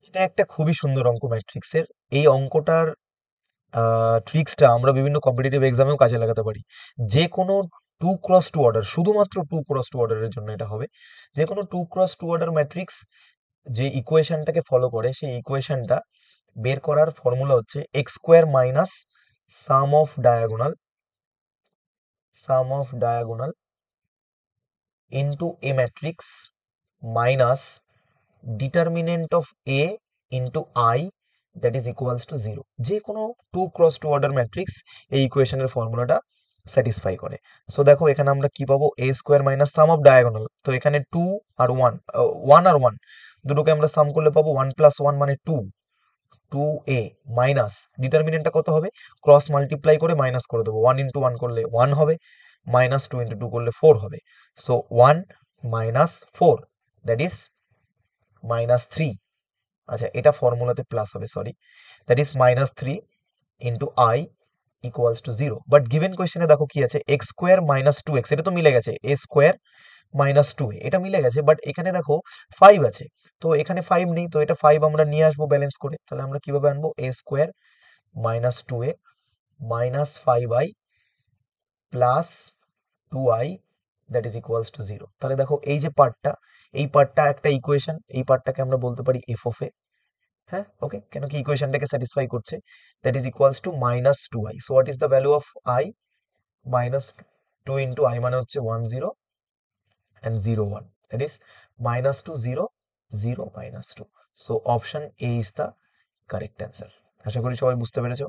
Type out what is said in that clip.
এটা একটা খুবই সুন্দর অঙ্ক ম্যাট্রিক্সের। এই অঙ্কটার ট্রিক্সটা আমরা বিভিন্ন কম্পিটিটিভ এক্সামেও কাজে লাগাতে পারি। যে কোনো 2x2 অর্ডার, শুধুমাত্র 2x2 অর্ডারের জন্য এটা হবে। যে কোনো 2x2 অর্ডার ম্যাট্রিক্স যে ইকুয়েশনটাকে ফলো করে, সেই ইকুয়েশনটা বের করার ফর্মুলা হচ্ছে x square minus some off diagonal, some off diagonal into A matrix minus determinant of A into I that is equals to zero. যে কোনো 2x2 অর্ডার ম্যাট্রিক্স এই ইকুয়েশনের ফর্মুলাটা স্যাটিসফাই করে। সো দেখো এখানে আমরা কি পাবো, এ স্কোয়ার মাইনাস সাম অফ ডায়াগোনাল, তো এখানে টু আর ওয়ান, ওয়ান আর ওয়ান দুটোকে আমরা সাম করলে পাবো ওয়ান প্লাস ওয়ান মানে টু, টু এ মাইনাস ডিটারমিনেন্টটা কত হবে, ক্রস মাল্টিপ্লাই করে মাইনাস করে দেবো, ওয়ান ইন্টু ওয়ান করলে ওয়ান হবে, মাইনাস টু ইন্টু টু করলে ফোর হবে। So one minus four that is minus three. আচ্ছা, এটা ফর্মুলাতে প্লাস হবে, sorry, that is minus three into I equals to zero. But given কোয়েশ্চেনে দেখো কি আছে, X square minus two X, এটা তো মিলে গেছে, A square minus two A এটা মিলে গেছে, বাট এখানে দেখো ফাইভ আছে, তো এখানে ফাইভ নেই, তো এটা ফাইভ আমরা নিয়ে আসবো ব্যালেন্স করে। তাহলে আমরা কিভাবে আনবো, A square minus two A minus five I plus two I that is equals to zero. তাহলে দেখো এই যে পার্টটা, এই পার্টটা একটা ইকুয়েশন, এই পার্টটাকে আমরা বলতে পারি এফ অফ এ। হ্যাঁ, ওকে, কেন কি ইকুয়েশনটাকে স্যাটিসফাই করছে, that is equals to minus two I. So what is the value of I, minus two into I মানে হচ্ছে one zero and zero one, that is minus two zero zero minus two. So option A is the correct answer. আশা করি সবাই বুঝতে পেরেছো।